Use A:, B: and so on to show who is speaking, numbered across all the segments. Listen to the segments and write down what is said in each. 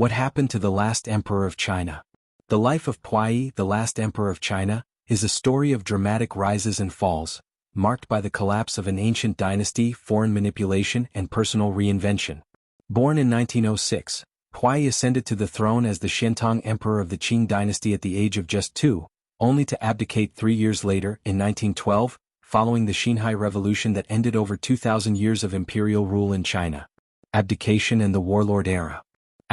A: What happened to the last emperor of China? The life of Puyi, the last emperor of China, is a story of dramatic rises and falls, marked by the collapse of an ancient dynasty, foreign manipulation, and personal reinvention. Born in 1906, Puyi ascended to the throne as the Shentong emperor of the Qing dynasty at the age of just 2, only to abdicate 3 years later, in 1912, following the Xinhai Revolution that ended over 2,000 years of imperial rule in China. Abdication and the warlord era.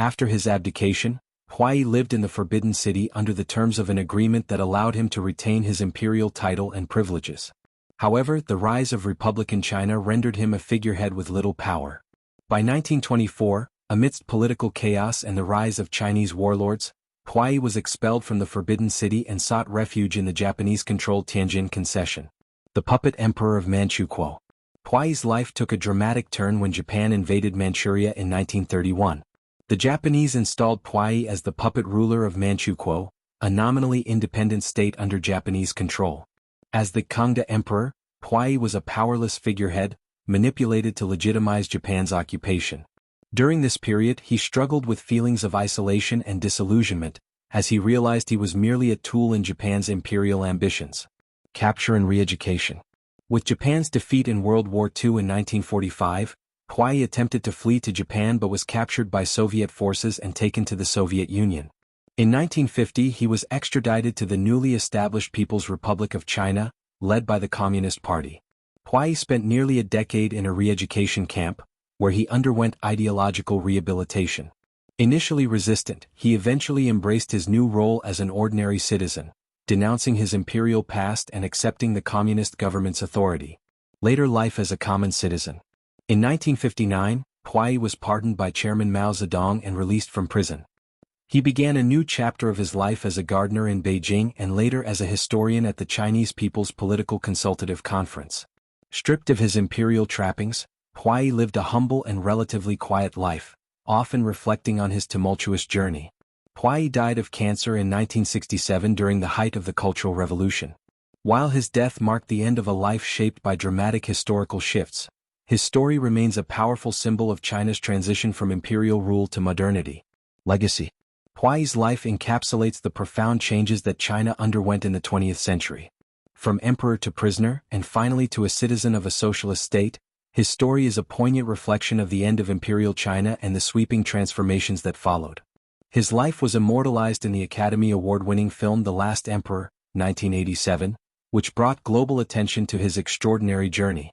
A: After his abdication, Puyi lived in the Forbidden City under the terms of an agreement that allowed him to retain his imperial title and privileges. However, the rise of Republican China rendered him a figurehead with little power. By 1924, amidst political chaos and the rise of Chinese warlords, Puyi was expelled from the Forbidden City and sought refuge in the Japanese-controlled Tianjin Concession. The puppet emperor of Manchukuo. Puyi's life took a dramatic turn when Japan invaded Manchuria in 1931. The Japanese installed Puyi as the puppet ruler of Manchukuo, a nominally independent state under Japanese control. As the Kangde emperor, Puyi was a powerless figurehead, manipulated to legitimize Japan's occupation. During this period he struggled with feelings of isolation and disillusionment, as he realized he was merely a tool in Japan's imperial ambitions. Capture and re-education. With Japan's defeat in World War II in 1945, Puyi attempted to flee to Japan but was captured by Soviet forces and taken to the Soviet Union. In 1950 he was extradited to the newly established People's Republic of China, led by the Communist Party. Puyi spent nearly a decade in a re-education camp, where he underwent ideological rehabilitation. Initially resistant, he eventually embraced his new role as an ordinary citizen, denouncing his imperial past and accepting the communist government's authority. Later life as a common citizen. In 1959, Puyi was pardoned by Chairman Mao Zedong and released from prison. He began a new chapter of his life as a gardener in Beijing and later as a historian at the Chinese People's Political Consultative Conference. Stripped of his imperial trappings, Puyi lived a humble and relatively quiet life, often reflecting on his tumultuous journey. Puyi died of cancer in 1967 during the height of the Cultural Revolution. While his death marked the end of a life shaped by dramatic historical shifts, his story remains a powerful symbol of China's transition from imperial rule to modernity. Legacy. Puyi's life encapsulates the profound changes that China underwent in the 20th century. From emperor to prisoner, and finally to a citizen of a socialist state, his story is a poignant reflection of the end of imperial China and the sweeping transformations that followed. His life was immortalized in the Academy Award-winning film The Last Emperor, 1987, which brought global attention to his extraordinary journey.